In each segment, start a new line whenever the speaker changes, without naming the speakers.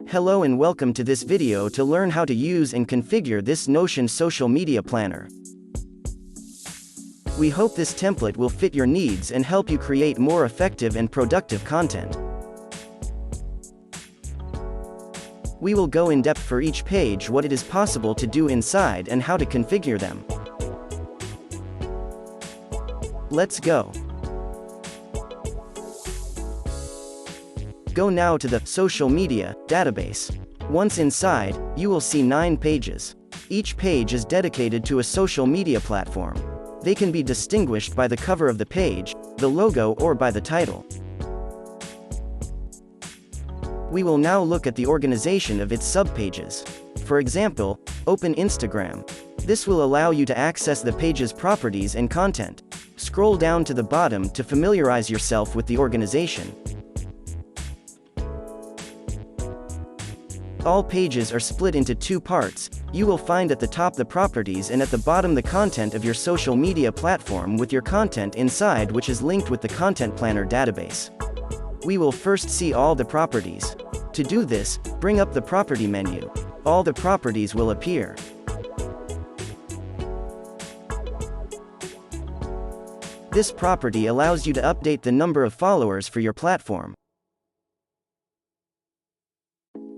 Hello and welcome to this video to learn how to use and configure this Notion social media planner. We hope this template will fit your needs and help you create more effective and productive content. We will go in depth for each page what it is possible to do inside and how to configure them. Let's go. Go now to the social media database. Once inside, you will see 9 pages. Each page is dedicated to a social media platform. They can be distinguished by the cover of the page, the logo, or by the title. We will now look at the organization of its subpages. For example, open Instagram. This will allow you to access the page's properties and content. Scroll down to the bottom to familiarize yourself with the organization. All pages are split into 2 parts. You will find at the top the properties and at the bottom the content of your social media platform with your content inside, which is linked with the Content Planner database. We will first see all the properties. To do this, bring up the property menu. All the properties will appear. This property allows you to update the number of followers for your platform.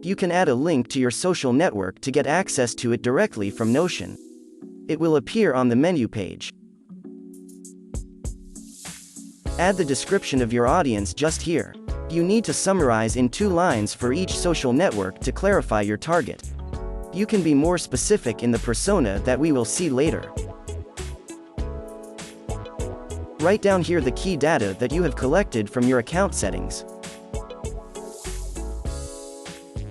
You can add a link to your social network to get access to it directly from Notion. It will appear on the menu page. Add the description of your audience just here. You need to summarize in 2 lines for each social network to clarify your target. You can be more specific in the persona that we will see later. Write down here the key data that you have collected from your account settings.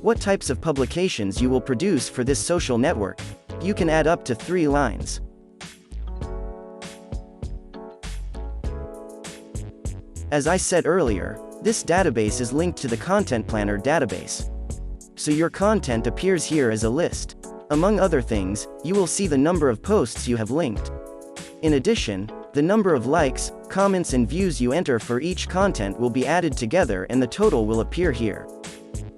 What types of publications you will produce for this social network. You can add up to 3 lines. As I said earlier, this database is linked to the Content Planner database. So your content appears here as a list. Among other things, you will see the number of posts you have linked. In addition, the number of likes, comments and views you enter for each content will be added together and the total will appear here.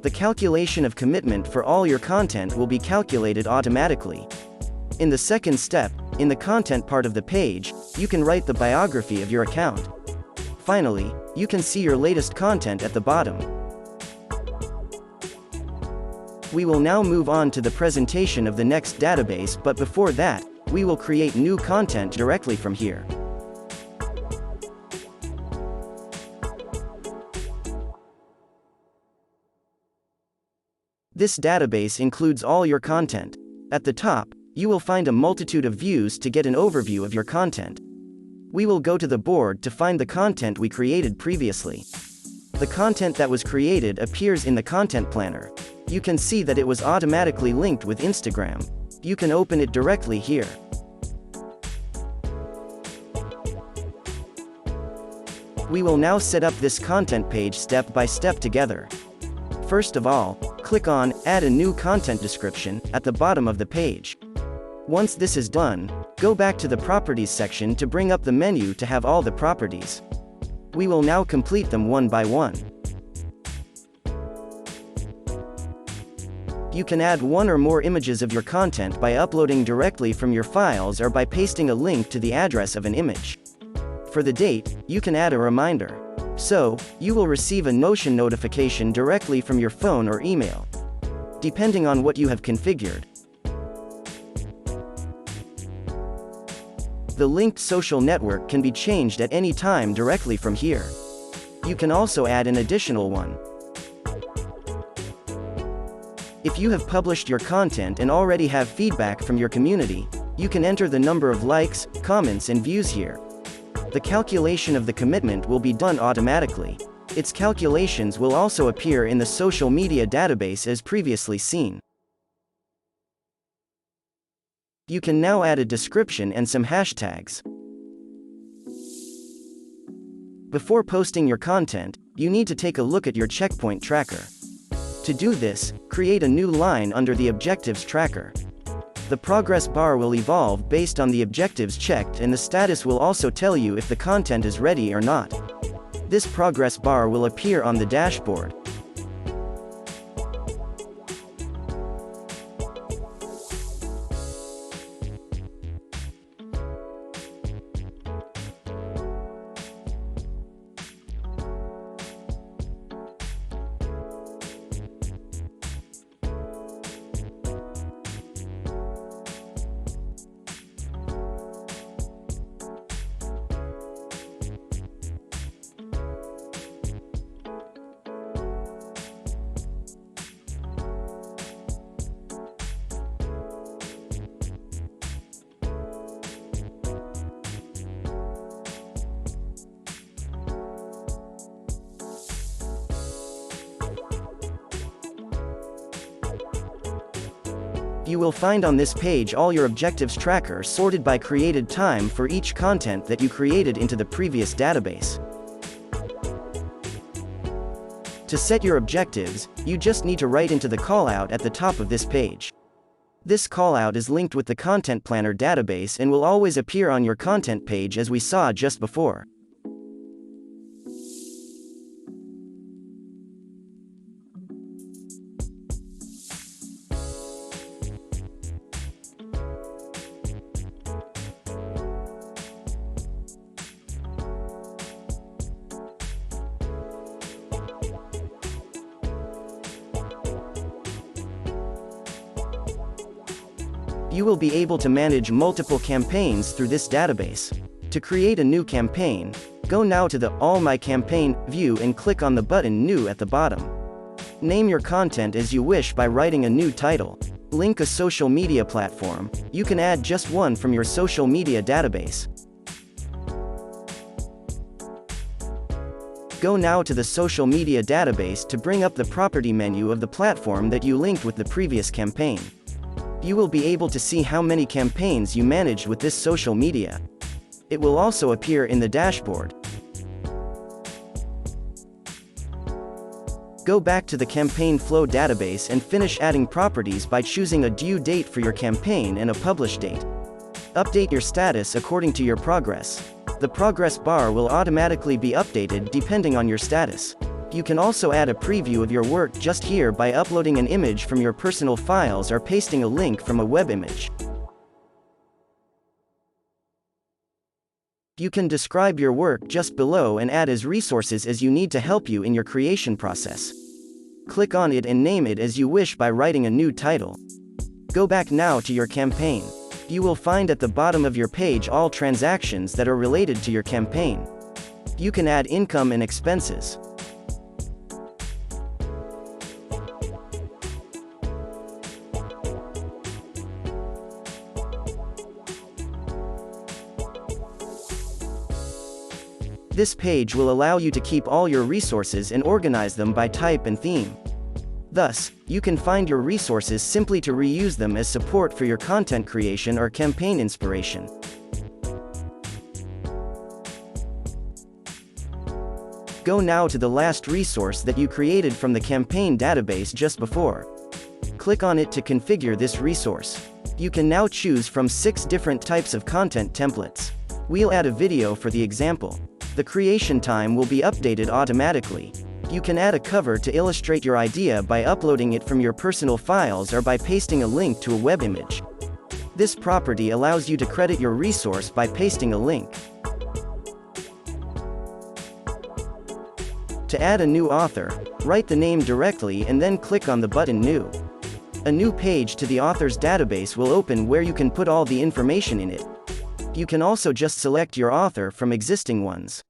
The calculation of commitment for all your content will be calculated automatically. In the second step, in the content part of the page, you can write the biography of your account. Finally, you can see your latest content at the bottom. We will now move on to the presentation of the next database, but before that, we will create new content directly from here. This database includes all your content. At the top, you will find a multitude of views to get an overview of your content. We will go to the board to find the content we created previously. The content that was created appears in the Content Planner. You can see that it was automatically linked with Instagram. You can open it directly here. We will now set up this content page step by step together. First of all, click on Add a new content description at the bottom of the page. Once this is done, go back to the Properties section to bring up the menu to have all the properties. We will now complete them one by one. You can add 1 or more images of your content by uploading directly from your files or by pasting a link to the address of an image. For the date, you can add a reminder. So, you will receive a Notion notification directly from your phone or email, depending on what you have configured. The linked social network can be changed at any time directly from here. You can also add an additional one. If you have published your content and already have feedback from your community, you can enter the number of likes, comments and views here. The calculation of the commitment will be done automatically. Its calculations will also appear in the social media database as previously seen. You can now add a description and some hashtags. Before posting your content, you need to take a look at your checkpoint tracker. To do this, create a new line under the Objectives tracker. The progress bar will evolve based on the objectives checked and the status will also tell you if the content is ready or not. This progress bar will appear on the dashboard. You will find on this page all your objectives tracker sorted by created time for each content that you created into the previous database. To set your objectives, you just need to write into the callout at the top of this page. This callout is linked with the Content Planner database and will always appear on your content page as we saw just before. You will be able to manage multiple campaigns through this database. To create a new campaign, go now to the All My Campaign view and click on the button New at the bottom. Name your content as you wish by writing a new title. Link a social media platform. You can add just one from your social media database. Go now to the social media database to bring up the property menu of the platform that you linked with the previous campaign. You will be able to see how many campaigns you managed with this social media. It will also appear in the dashboard. Go back to the Campaign Flow database and finish adding properties by choosing a due date for your campaign and a publish date. Update your status according to your progress. The progress bar will automatically be updated depending on your status. You can also add a preview of your work just here by uploading an image from your personal files or pasting a link from a web image. You can describe your work just below and add as resources as you need to help you in your creation process. Click on it and name it as you wish by writing a new title. Go back now to your campaign. You will find at the bottom of your page all transactions that are related to your campaign. You can add income and expenses. This page will allow you to keep all your resources and organize them by type and theme. Thus, you can find your resources simply to reuse them as support for your content creation or campaign inspiration. Go now to the last resource that you created from the campaign database just before. Click on it to configure this resource. You can now choose from 6 different types of content templates. We'll add a video for the example. The creation time will be updated automatically. You can add a cover to illustrate your idea by uploading it from your personal files or by pasting a link to a web image. This property allows you to credit your resource by pasting a link. To add a new author, write the name directly and then click on the button New. A new page to the author's database will open where you can put all the information in it. You can also just select your author from existing ones.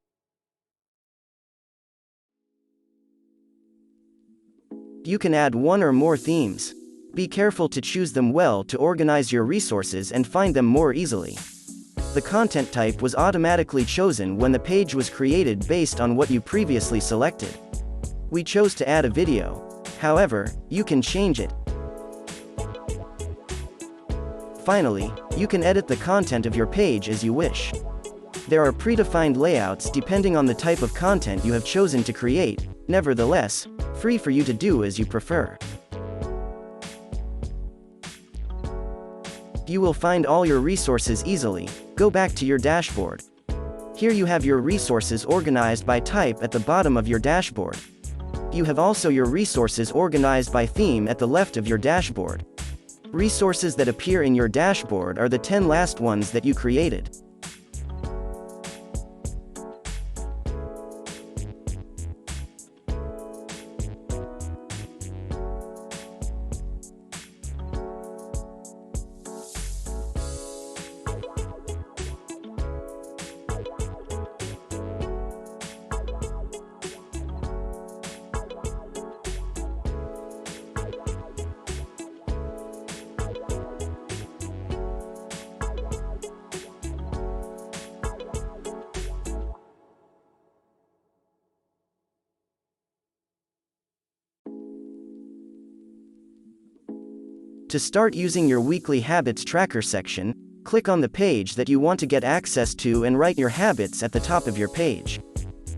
You can add one or more themes. Be careful to choose them well to organize your resources and find them more easily. The content type was automatically chosen when the page was created based on what you previously selected. We chose to add a video. However, you can change it. Finally, you can edit the content of your page as you wish. There are predefined layouts depending on the type of content you have chosen to create, nevertheless, free for you to do as you prefer. You will find all your resources easily. Go back to your dashboard. Here you have your resources organized by type at the bottom of your dashboard. You have also your resources organized by theme at the left of your dashboard. Resources that appear in your dashboard are the 10 last ones that you created. To start using your weekly habits tracker section, click on the page that you want to get access to and write your habits at the top of your page.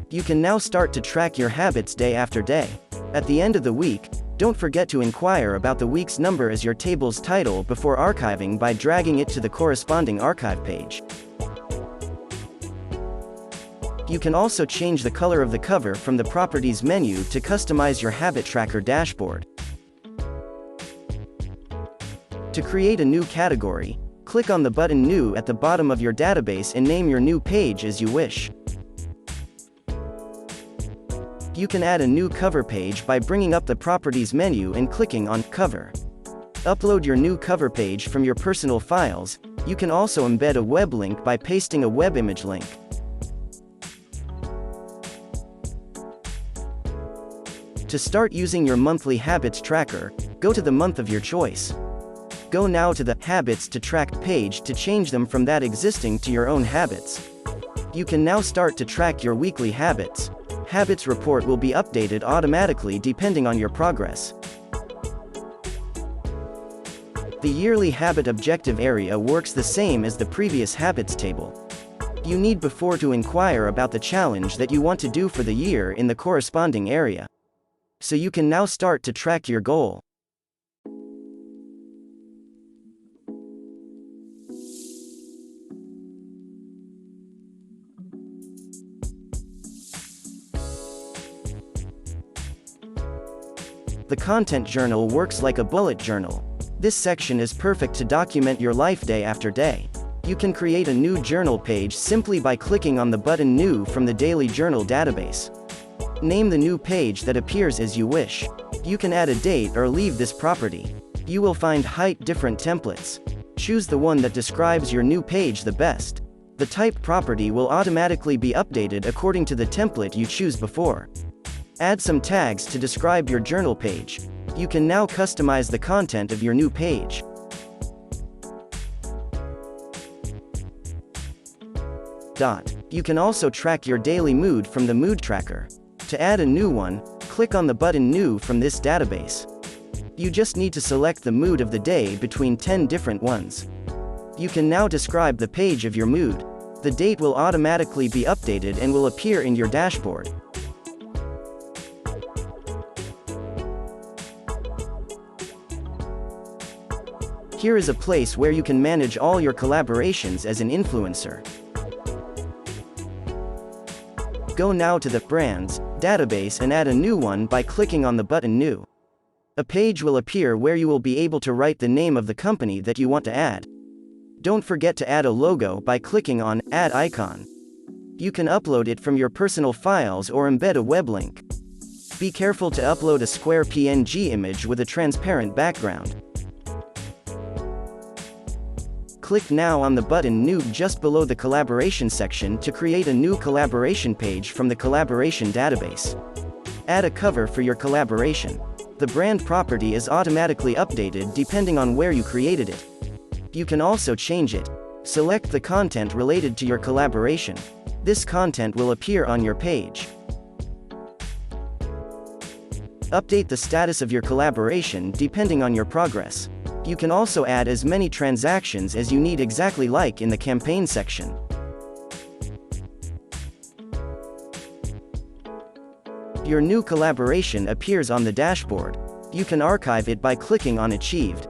You can now start to track your habits day after day. At the end of the week, don't forget to inquire about the week's number as your table's title before archiving by dragging it to the corresponding archive page. You can also change the color of the cover from the Properties menu to customize your habit tracker dashboard. To create a new category, click on the button New at the bottom of your database and name your new page as you wish. You can add a new cover page by bringing up the Properties menu and clicking on Cover. Upload your new cover page from your personal files. You can also embed a web link by pasting a web image link. To start using your monthly habits tracker, go to the month of your choice. Go now to the Habits to Track page to change them from that existing to your own habits. You can now start to track your weekly habits. Habits report will be updated automatically depending on your progress. The yearly habit objective area works the same as the previous habits table. You need before to inquire about the challenge that you want to do for the year in the corresponding area. So you can now start to track your goal. The content journal works like a bullet journal. This section is perfect to document your life day after day. You can create a new journal page simply by clicking on the button New from the Daily Journal database. Name the new page that appears as you wish. You can add a date or leave this property. You will find different templates. Choose the one that describes your new page the best. The type property will automatically be updated according to the template you choose before. Add some tags to describe your journal page. You can now customize the content of your new page. You can also track your daily mood from the Mood Tracker. To add a new one, click on the button New from this database. You just need to select the mood of the day between 10 different ones. You can now describe the page of your mood. The date will automatically be updated and will appear in your dashboard. Here is a place where you can manage all your collaborations as an influencer. Go now to the Brands database and add a new one by clicking on the button New. A page will appear where you will be able to write the name of the company that you want to add. Don't forget to add a logo by clicking on Add Icon. You can upload it from your personal files or embed a web link. Be careful to upload a square PNG image with a transparent background. Click now on the button New just below the Collaboration section to create a new collaboration page from the Collaboration database. Add a cover for your collaboration. The brand property is automatically updated depending on where you created it. You can also change it. Select the content related to your collaboration. This content will appear on your page. Update the status of your collaboration depending on your progress. You can also add as many transactions as you need, exactly like in the campaign section. Your new collaboration appears on the dashboard. You can archive it by clicking on Achieved.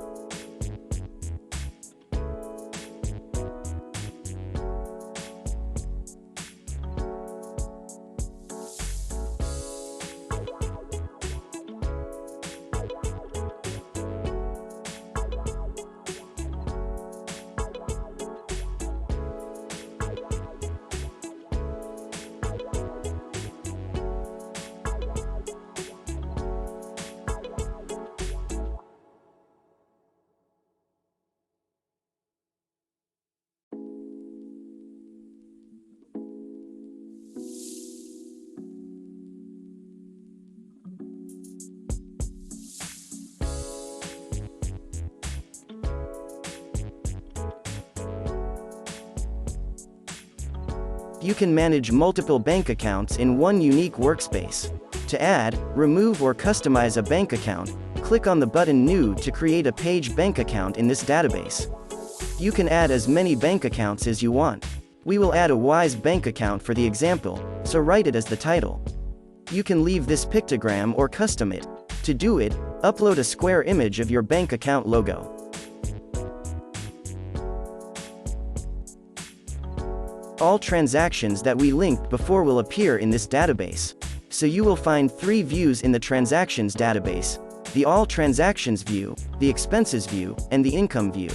You can manage multiple bank accounts in one unique workspace. To add, remove or customize a bank account, click on the button New to create a page bank account in this database. You can add as many bank accounts as you want. We will add a Wise bank account for the example, so write it as the title. You can leave this pictogram or custom it. To do it, upload a square image of your bank account logo. All transactions that we linked before will appear in this database. So you will find 3 views in the transactions database: the All Transactions view, the Expenses view, and the Income view.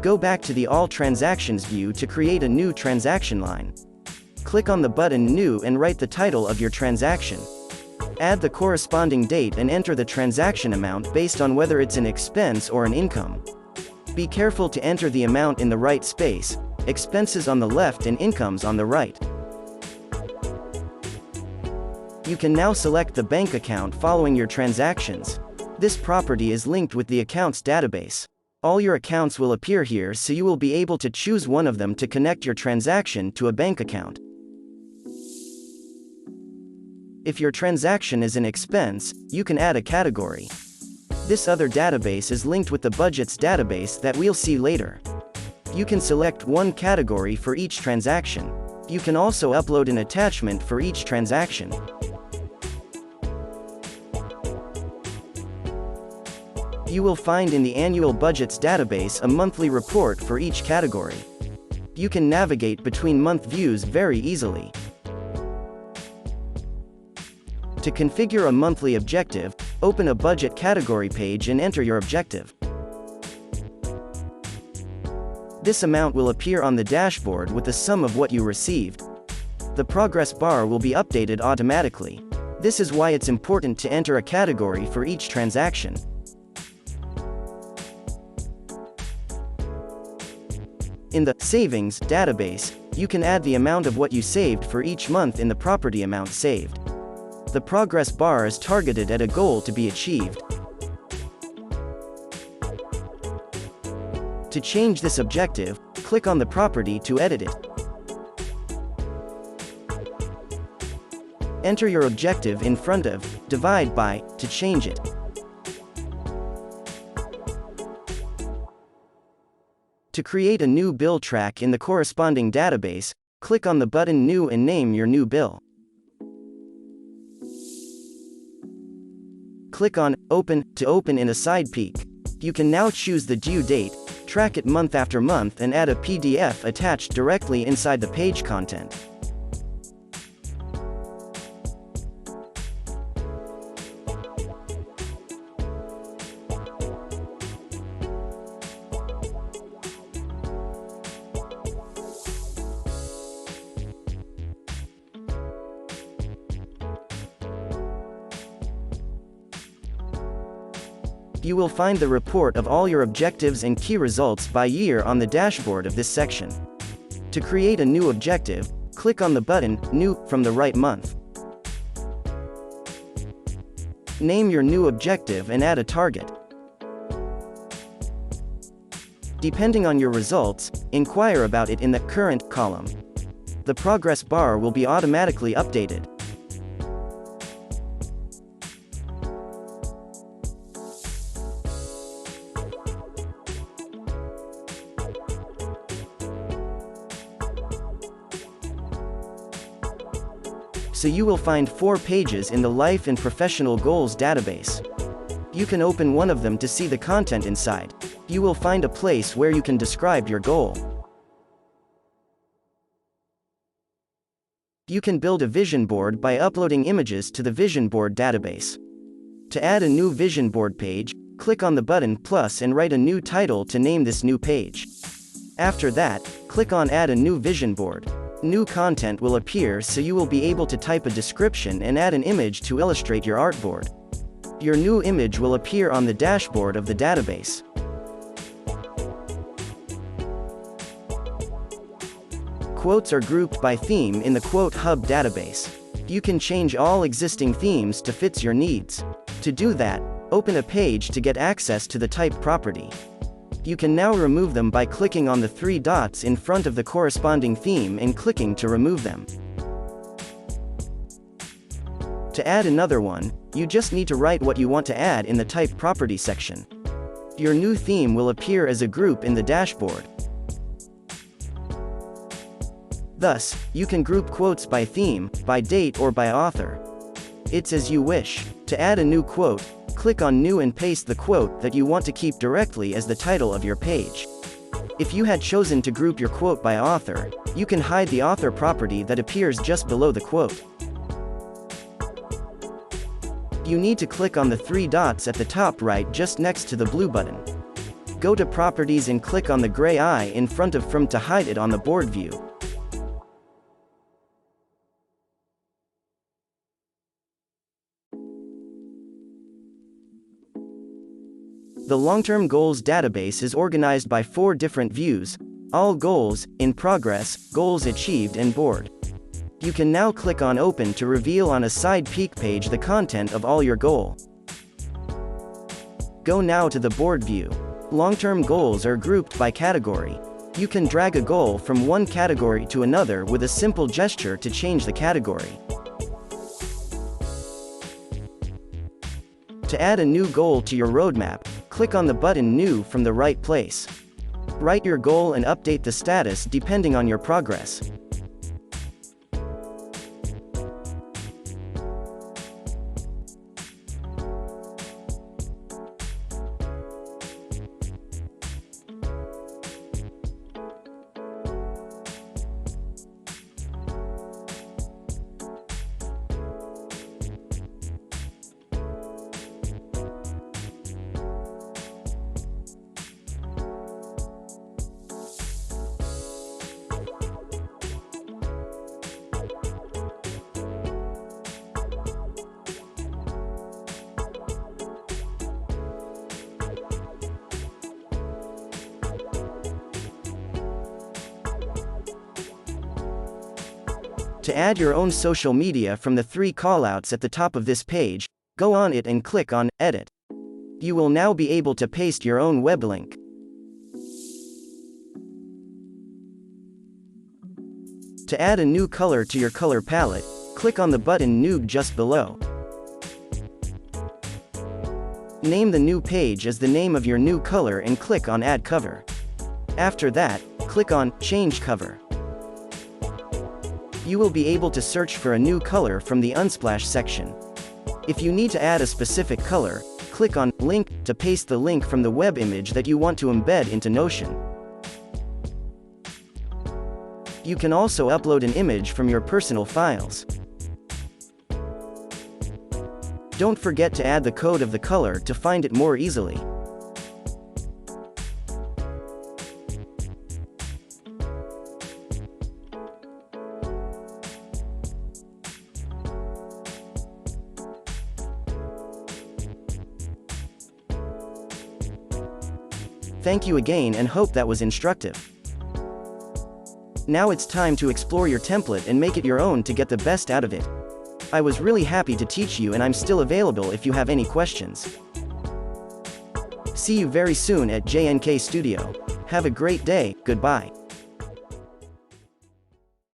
Go back to the All Transactions view to create a new transaction line. Click on the button New and write the title of your transaction. Add the corresponding date and enter the transaction amount based on whether it's an expense or an income. Be careful to enter the amount in the right space, expenses on the left and incomes on the right. You can now select the bank account following your transactions. This property is linked with the accounts database. All your accounts will appear here, so you will be able to choose one of them to connect your transaction to a bank account. If your transaction is an expense, you can add a category. This other database is linked with the budgets database that we'll see later. You can select one category for each transaction. You can also upload an attachment for each transaction. You will find in the annual budgets database a monthly report for each category. You can navigate between month views very easily. To configure a monthly objective, open a budget category page and enter your objective. This amount will appear on the dashboard with the sum of what you received. The progress bar will be updated automatically. This is why it's important to enter a category for each transaction. In the Savings database, you can add the amount of what you saved for each month in the property amount saved. The progress bar is targeted at a goal to be achieved. To change this objective, click on the property to edit it. Enter your objective in front of Divide by to change it. To create a new bill track in the corresponding database, click on the button New and name your new bill. Click on Open to open in a side peek. You can now choose the due date, track it month after month, and add a PDF attached directly inside the page content. You will find the report of all your objectives and key results by year on the dashboard of this section. To create a new objective, click on the button New from the right month. Name your new objective and add a target. Depending on your results, inquire about it in the Current column. The progress bar will be automatically updated. So you will find 4 pages in the Life and Professional Goals database. You can open one of them to see the content inside. You will find a place where you can describe your goal. You can build a vision board by uploading images to the vision board database. To add a new vision board page, click on the button plus and write a new title to name this new page. After that, click on Add a new vision board. New content will appear, so you will be able to type a description and add an image to illustrate your artboard. Your new image will appear on the dashboard of the database. Quotes are grouped by theme in the Quote Hub database. You can change all existing themes to fit your needs. To do that, open a page to get access to the type property. You can now remove them by clicking on the 3 dots in front of the corresponding theme and clicking to remove them. To add another one, you just need to write what you want to add in the Type Property section. Your new theme will appear as a group in the dashboard. Thus, you can group quotes by theme, by date or by author. It's as you wish. To add a new quote, click on New and paste the quote that you want to keep directly as the title of your page. If you had chosen to group your quote by author, you can hide the author property that appears just below the quote. You need to click on the three dots at the top right just next to the blue button. Go to Properties and click on the gray eye in front of From to hide it on the board view. The long-term goals database is organized by 4 different views: all goals, in progress, goals achieved and board. You can now click on Open to reveal on a side peek page the content of all your goal. Go now to the board view. Long-term goals are grouped by category. You can drag a goal from one category to another with a simple gesture to change the category. To add a new goal to your roadmap, click on the button New from the right place. Write your goal and update the status depending on your progress. To add your own social media from the 3 callouts at the top of this page, go on it and click on Edit. You will now be able to paste your own web link. To add a new color to your color palette, click on the button New just below. Name the new page as the name of your new color and click on Add Cover. After that, click on Change Cover. You will be able to search for a new color from the Unsplash section. If you need to add a specific color, click on Link to paste the link from the web image that you want to embed into Notion. You can also upload an image from your personal files. Don't forget to add the code of the color to find it more easily. Thank you again and hope that was instructive. Now it's time to explore your template and make it your own to get the best out of it. I was really happy to teach you and I'm still available if you have any questions. See you very soon at JNK Studio. Have a great day, goodbye.